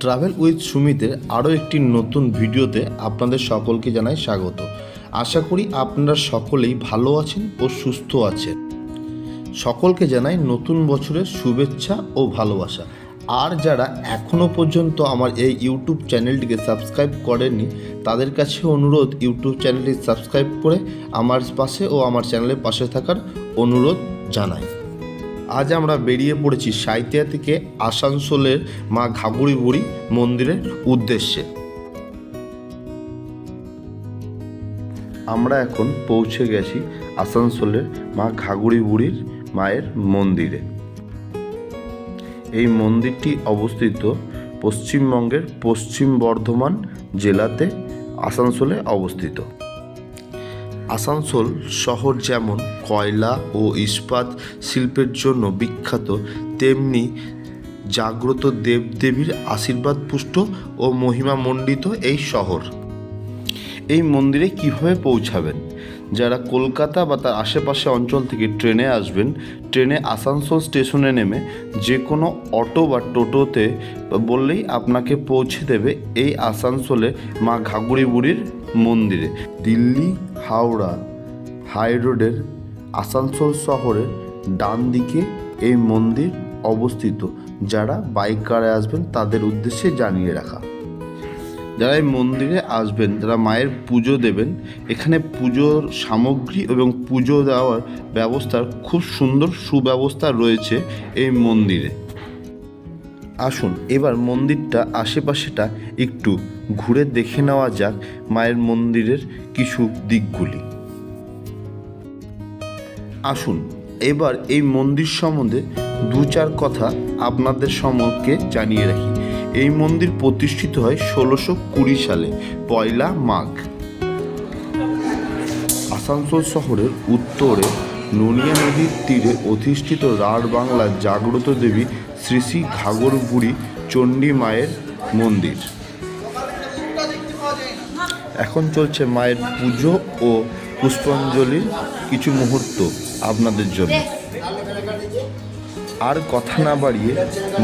Travel with সুমিতের আরও একটি নতুন ভিডিওতে আপনাদের সকলকে জানাই স্বাগত। আশা করি আপনারা সকলেই ভালো আছেন ও সুস্থ আছেন। সকলকে জানাই নতুন বছরের শুভেচ্ছা ও ভালোবাসা। আর যারা এখনও পর্যন্ত আমার এই ইউটিউব চ্যানেলটিকে সাবস্ক্রাইব করেননি তাদের কাছে অনুরোধ, ইউটিউব চ্যানেলটি সাবস্ক্রাইব করে আমার পাশে ও আমার চ্যানেলের পাশে থাকার অনুরোধ জানাই। আজ আমরা বেরিয়ে পড়েছি সাঁইথিয়া থেকে আসানসোলের মা ঘাঘরি বুড়ি মন্দিরের উদ্দেশ্যে। আমরা এখন পৌঁছে গেছি আসানসোলের মা ঘাঘরি বুড়ির মায়ের মন্দিরে। এই মন্দিরটি অবস্থিত পশ্চিমবঙ্গের পশ্চিম বর্ধমান জেলাতে আসানসোলে অবস্থিত। আসানসোল শহর যেমন কয়লা ও ইস্পাত শিল্পের জন্য বিখ্যাত, তেমনি জাগ্রত দেবদেবীর আশীর্বাদ পুষ্ট ও মহিমামণ্ডিত এই শহর। এই মন্দিরে কিভাবে পৌঁছাবেন? যারা কলকাতা বা তার আশেপাশে অঞ্চল থেকে ট্রেনে আসবেন, ট্রেনে আসানসোল স্টেশনে নেমে যে কোনো অটো বা টোটোতে বললেই আপনাকে পৌঁছে দেবে এই আসানসোলে মা ঘাঘরি বুড়ির মন্দিরে। দিল্লি হাওড়া হাই রোডের আসানসোল শহরের ডান দিকে এই মন্দির অবস্থিত। যারা বাইকারে আসবেন তাদের উদ্দেশ্যে জানিয়ে রাখা। যারা এই মন্দিরে আসবেন, যারা মায়ের পুজো দেবেন, এখানে পুজোর সামগ্রী এবং পুজো দেওয়ার ব্যবস্থার খুব সুন্দর সুব্যবস্থা রয়েছে এই মন্দিরে। আসুন এবার মন্দিরটা আশেপাশেটা একটু ঘুরে দেখে নেওয়া যাক, মায়ের মন্দিরের কিছু দিকগুলি। আসুন এবার এই মন্দির সম্বন্ধে দু চার কথা আপনাদের সম্পর্কে জানিয়ে রাখি। এই মন্দির প্রতিষ্ঠিত হয় 1620 সালে পয়লা মাঘ। আসানসোল শহরের উত্তরে নুনিয়া নদীর তীরে অধিষ্ঠিত রাঢ় বাংলার জাগ্রত দেবী শ্রী শ্রী ঘাঘর বুড়ি চণ্ডী মায়ের মন্দির। এখন চলছে মায়ের পুজো ও পুষ্পাঞ্জলির কিছু মুহূর্ত আপনাদের জন্য। আর কথা না বাড়িয়ে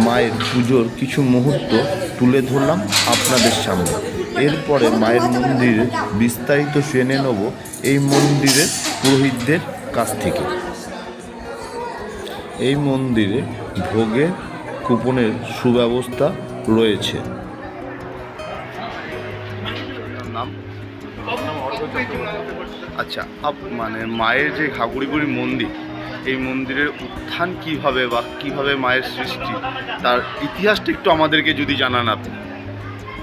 মায়ের পুজোর কিছু মুহূর্ত তুলে ধরলাম আপনাদের সামনে। এরপরে মায়ের মন্দিরের বিস্তারিত জেনে নেব এই মন্দিরের পুরোহিতদের কাছ থেকে। এই মন্দিরে ভোগে কুপনের সুব্যবস্থা রয়েছে। আচ্ছা, মানে মায়ের যে ঘাঘরি বুড়ি মন্দির, এই মন্দিরের উত্থান কিভাবে বা কিভাবে মায়ের সৃষ্টি, তার ইতিহাসটা একটু আমাদেরকে যদি জানান আপনি।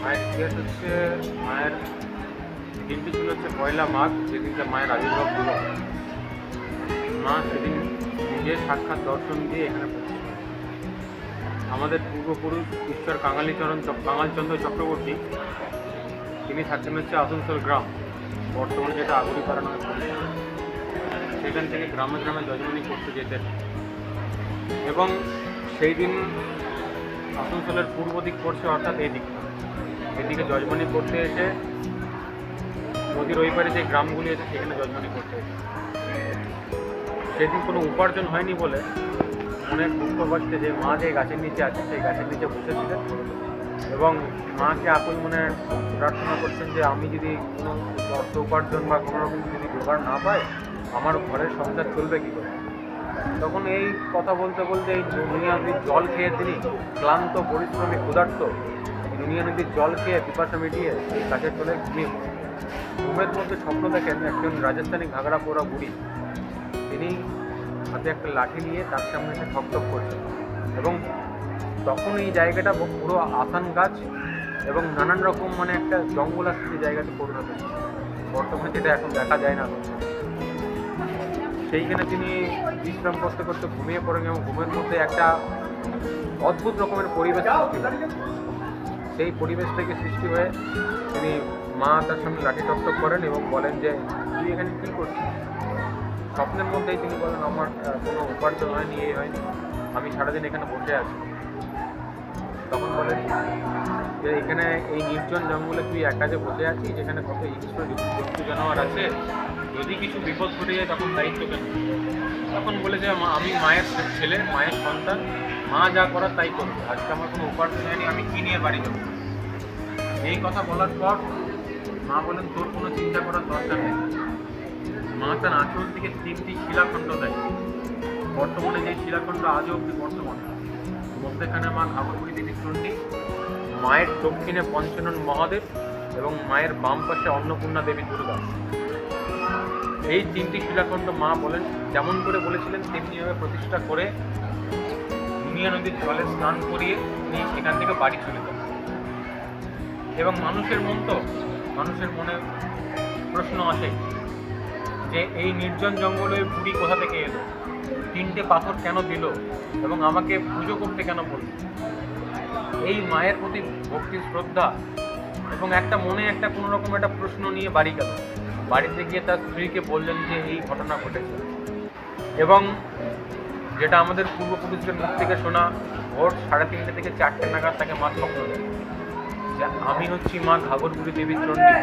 মায়ের ইতিহাস হচ্ছে, মায়ের দিনটি ছিল হচ্ছে পয়লা মাঘ, যেদিনটা মায়ের আবির্ভাব হলো। মা সেদিন নিজের সাক্ষাৎ দর্শন দিয়ে এখানে পৌঁছেছিল। আমাদের পূর্বপুরুষ ঈশ্বর কাঙালচন্দ্র চক্রবর্তী, তিনি থাকতেন হচ্ছে আসানসোল গ্রাম, বর্তমানে যেটা আগরিপাড়া নামে পরিচিত। সেখান থেকে গ্রামে গ্রামে যজমানি করতে যেতেন এবং সেই দিন আসানসোলের পূর্ব দিক পড়ছে, অর্থাৎ এই দিকটা, এদিকে যজমানি করতে এসে নদীর ওই পারে যে গ্রামগুলি আছে সেখানে যজমানি করতে এসে সেদিন কোনো উপার্জন হয়নি বলে অনেক দুঃখ কষ্টে যে মা যে গাছের নিচে আছে সেই গাছের নিচে বসেছিলেন এবং মাকে আকুল মনে প্রার্থনা করছেন যে আমি যদি কোনো অর্থ উপার্জন বা কোনো রকম যদি জোগাড় না পাই, আমার ঘরের সংসার চলবে কী করে। তখন এই কথা বলতে বলতে এই নুনিয়া নদীর জল খেয়ে তিনি ক্লান্ত, পরিশ্রমী, ক্ষুধার্ত, নুনিয়া নদীর জল খেয়ে পিপাসা মিটিয়ে এই গাছের তলে ঘুমিয়ে পড়েন। ঘুমের মধ্যে স্বপ্ন দেখেন একজন রাজস্থানী ঘাগরা পরা বুড়ি, তিনি হাতে একটা লাঠি নিয়ে তার সামনে এসে ঠকঠক করছেন এবং তখন এই জায়গাটা পুরো আসান গাছ এবং নানান রকম মানে একটা জঙ্গল আসছে জায়গাতে পরিণত হয়েছে, বর্তমানে যেটা এখন দেখা যায় না। সেইখানে তিনি বিশ্রাম করতে করতে ঘুমিয়ে পড়েন এবং ঘুমের মধ্যে একটা অদ্ভুত রকমের পরিবেশ সৃষ্টি হয়। সেই পরিবেশ থেকে সৃষ্টি হয়ে তিনি মা তার সামনে লাঠি টকটক করেন এবং বলেন যে তুই এখানে কী করছিস। স্বপ্নের মধ্যেই তিনি বলেন আমার কোনো উপার্জন হয়নি, এই হয়নি, আমি সারাদিন এখানে বসে আছি। তখন বলেন যে এখানে এই নির্জন জঙ্গলে তুই একা যে বসে আছিস, যেখানে কত হিংস্র জন্তু জানোয়ার আছে, যদি কিছু বিপদ ঘটে যায় তখন দায়িত্ব কেন? তখন বলে যে আমি মায়ের ছেলে, মায়ের সন্তান, মা যা করার তাই করবে, আজকে আমার কোনো উপার্জন হয়নি, আমি কি নিয়ে বাড়ি যাবো? এই কথা বলার পর মা বলেন তোর কোনো চিন্তা করার দরকার নেই। মা তার আঁচল থেকে 3টি শিলাখণ্ড দেয়। বর্তমানে যে শিলাখণ্ড আজও অব্দি বর্তমান, মধ্যেখানে মা ঘাগরবুড়ি দেবী চণ্ডী, মায়ের দক্ষিণে পঞ্চানন মহাদেব এবং মায়ের বাম পাশে অন্নপূর্ণা দেবী দুর্গা। এই 3টি শিলাখণ্ড মা বলেন যেমন করে বলেছিলেন তেমনিভাবে প্রতিষ্ঠা করে দুনিয়া নদীর জলে স্নান করিয়ে তিনি এখান থেকে বাড়ি চলে যান। এবং মানুষের মনে প্রশ্ন আসে যে এই নির্জন জঙ্গলে বুড়ি কোথা থেকে এলো, 3টে পাথর কেন দিল এবং আমাকে পুজো করতে কেন বলল? এই মায়ের প্রতি ভক্তি, শ্রদ্ধা এবং মনে কোনো রকম একটা প্রশ্ন নিয়ে বাড়ি গেল। বাড়িতে গিয়ে তার স্ত্রীকে বললেন যে এই ঘটনা ঘটেছে। এবং যেটা আমাদের পূর্বপুরুষদের মুখ থেকে শোনা, ভোর 3:30 থেকে 4টে নাগাদ তাকে মা স্বপ্ন দেন যে আমি হচ্ছি মা ঘাগরবুড়ি দেবী চণ্ডী,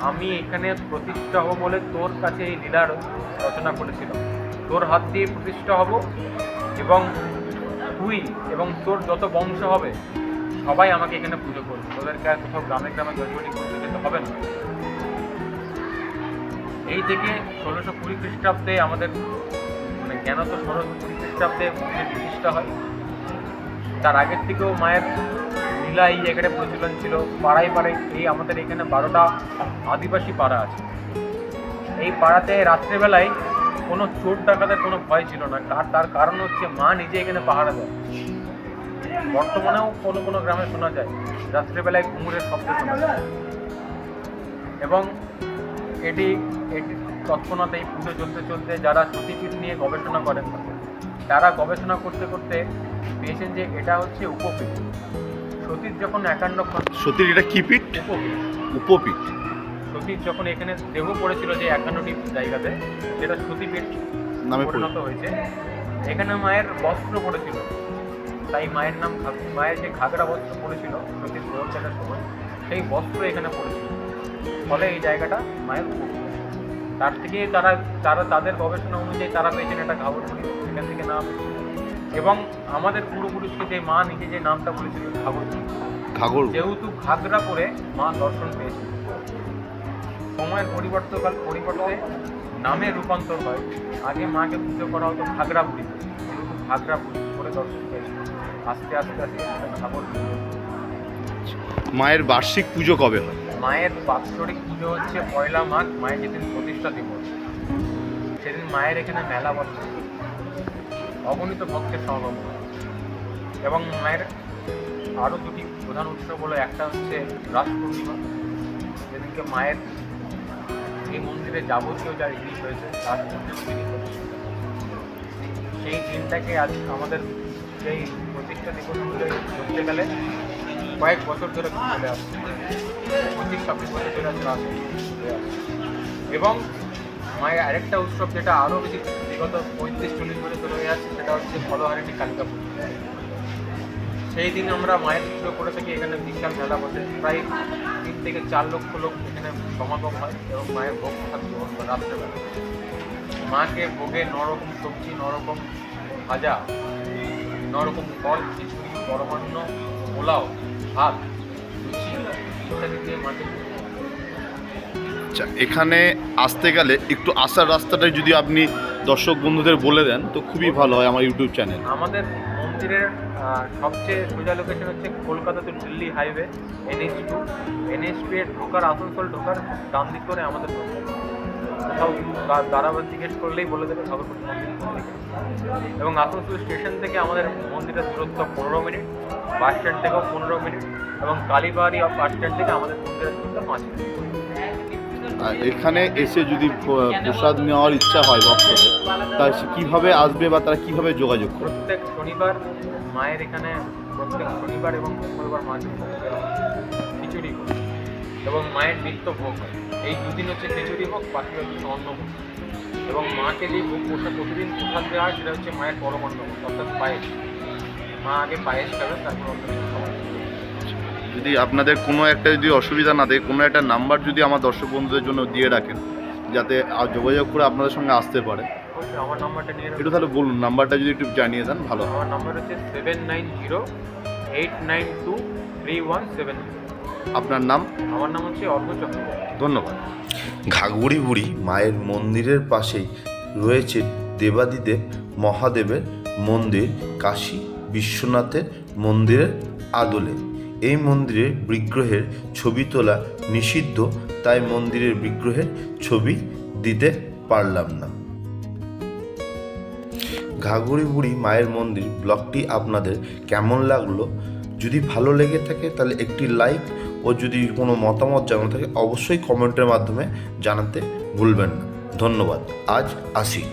আমি এখানে প্রতিষ্ঠা হব বলে তোর কাছে এই লীলার রচনা করেছিলাম, তোর হাত দিয়ে প্রতিষ্ঠা হব এবং তুই এবং তোর যত বংশ হবে সবাই আমাকে এখানে পুজো করবে, তোদেরকে আর কোথাও গ্রামে গ্রামে জজবাড়ি করতে যেতে হবে না। এই থেকে 1620 খ্রিস্টাব্দে আমাদের জ্ঞানত 1620 খ্রিস্টাব্দে মন্দির প্রতিষ্ঠা হয়। তার আগের থেকেও মায়ের লীলা এই জায়গাটা প্রচলন ছিল। পাড়ায় এই আমাদের এখানে 12টা আদিবাসী পাড়া আছে। এই পাড়াতে রাত্রেবেলায় কোনো চোর ডাকাতের কোনো ভয় ছিল না। তার কারণ হচ্ছে মা নিজে এখানে পাহারা দেয়। বর্তমানেও কোনো গ্রামে শোনা যায় রাত্রেবেলায় ঘুঙুরের শব্দ শোনা যায়। এবং এটি তৎক্ষণাৎ এই পুজো চলতে যারা সতীপীঠ নিয়ে গবেষণা করেন, তারা গবেষণা করতে পেয়েছেন যে এটা হচ্ছে উপপীঠ। সতীর যখন 51 সতীর এটা কি পীঠ? উপপীঠ। সতীর যখন এখানে দেহ পড়েছিল যে 51টি জায়গাতে, যেটা সতীপীঠ নামে পরিণত হয়েছে। এখানে মায়ের বস্ত্র পড়েছিল, তাই মায়ের নাম। মায়ের যে ঘাগরা বস্ত্র পড়েছিল সতীর দেহ ত্যাগের সময়, সেই বস্ত্র এখানে পড়েছিল, ফলে এই জায়গাটা মায়ের উপপীঠ। তার থেকে তারা তাদের গবেষণা অনুযায়ী তারা পেয়েছেন এটা ঘাগরবুড়ি, এখান থেকে নাম। এবং আমাদের পূর্বপুরুষকে যে মা নিজে যে নামটা বলেছিল ঘাগর, যেহেতু ঘাগরা পরে মা দর্শন পেয়েছিল। সময়ের পরিবর্তে নামে রূপান্তর হয়। আগে মাকে পুজো করা হতো ঘাগরা বুড়ি, যেহেতু ঘাগরা বুড়ি পরে দর্শন পেয়েছিল, আস্তে আস্তে ঘাগর। মায়ের বার্ষিক পুজো কবে হয়? মায়ের বাৎসরিক পুজো হচ্ছে 1 মাঘ, মায়ের যেদিন প্রতিষ্ঠা দিবস, সেদিন মায়ের এখানে মেলা বসে, অগণিত ভক্তের সমাগম হয়। এবং মায়ের আরও 2টি প্রধান উৎসব হলো, একটা হচ্ছে রাস পূর্ণিমা, যেদিনকে মায়ের এই মন্দিরে যাবতীয় যা জিনিস হয়েছে রাস পূর্ণিমা জিনিস, সেই দিনটাকে আজ আমাদের সেই প্রতিষ্ঠা দিবস ধরতে গেলে কয়েক বছর ধরে চলে আসছে, 25-26 বছর ধরে চলে আসছে। এবং মায়ের আরেকটা উৎসব যেটা আরও বেশি বিগত 35-40 বছর ধরে হয়ে যাচ্ছে, সেটা হচ্ছে ফলহারিণী কালিকা পুজো। সেই দিন আমরা মায়ের পুজো করে থাকি। এখানে বিশাল মেলা বসে, প্রায় 3 থেকে 4 লক্ষ লোক এখানে সমাগম হয় এবং মায়ের ভোগ প্রসাদ গ্রহণ করে রাত্রেবেলা। মাকে ভোগে 9 রকম সবজি, 9 রকম ভাজা, 9 রকম ফল, খিচুড়ি, পরমান্ন, পোলাও, ভাত, লুচি ইত্যাদি দিয়ে মাকে। আচ্ছা, এখানে আসতে গেলে একটু আসার রাস্তাটা যদি আপনি দর্শক বন্ধুদের বলে দেন তো খুবই ভালো হয় আমার ইউটিউব চ্যানেল। আমাদের মন্দিরের সবচেয়ে সোজা লোকেশন হচ্ছে Kolkata two Delhi highway NH2 এর আসানসোল ঢোকার ডান দিক করে আমাদের মন্দির। কোথাও দাঁড়াবার জিজ্ঞেস করলেই বলে দেবে ঘাগরবুড়ি মন্দির। এবং আসানসোল স্টেশন থেকে আমাদের মন্দিরের দূরত্ব 15 মিনিট, বাস স্ট্যান্ড থেকেও 15 মিনিট, এবং কালীবাড়ি বাস স্ট্যান্ড থেকে আমাদের মন্দিরের দূরত্ব 5 মিনিট। আর এখানে এসে যদি প্রসাদ নেওয়ার ইচ্ছা হয় ভক্তদের, তাই সে কীভাবে আসবে বা তারা কীভাবে যোগাযোগ করবে? প্রত্যেক শনিবার মায়ের এখানে, প্রত্যেক শনিবার এবং মঙ্গলবার মায়ের খিচুড়ি ভোগ এবং মায়ের নিত্য ভোগ হয়। এই 2 দিন হচ্ছে খিচুড়ি ভোগ, বাকি হচ্ছে অন্ন ভোগ। এবং মাকে যে ভোগ প্রতিদিন প্রসাদ দেওয়া হয় সেটা হচ্ছে মায়ের পরমান্ন ভোগ, অর্থাৎ পায়েস। মা আগে পায়েস খাবে, তারপর অন্য কিছু খাওয়া হবে। যদি আপনাদের কোনো একটা যদি অসুবিধা না থাকে, কোনো একটা নাম্বার যদি আমার দর্শক বন্ধুদের জন্য দিয়ে রাখেন, যাতে যোগাযোগ করে আপনাদের সঙ্গে আসতে পারে, অবশ্যই আমার নাম্বারটা নিয়ে একটু তাহলে বলুন, নাম্বারটা যদি একটু জানিয়ে দেন ভালো হয়। আমার নাম্বার হচ্ছে 7908923170। আপনার নাম? আমার নাম হচ্ছে অর্ঘ চক্রবর্তী। ধন্যবাদ। ঘাগড়ি বুড়ি মায়ের মন্দিরের পাশেই রয়েছে দেবাদিদেব মহাদেবের মন্দির, কাশী বিশ্বনাথের মন্দিরের আদলে। এই মন্দিরের বিগ্রহের ছবি তোলা নিষিদ্ধ, তাই মন্দিরের বিগ্রহের ছবি দিতে পারলাম না। ঘাগড়ি বুড়ি মায়ের মন্দির ব্লগটি আপনাদের কেমন লাগলো? যদি ভালো লেগে থাকে তাহলে একটি লাইক, ও যদি কোনো মতামত জানানো থাকে অবশ্যই কমেন্টের মাধ্যমে জানাতে ভুলবেন না। ধন্যবাদ, আজ আসি।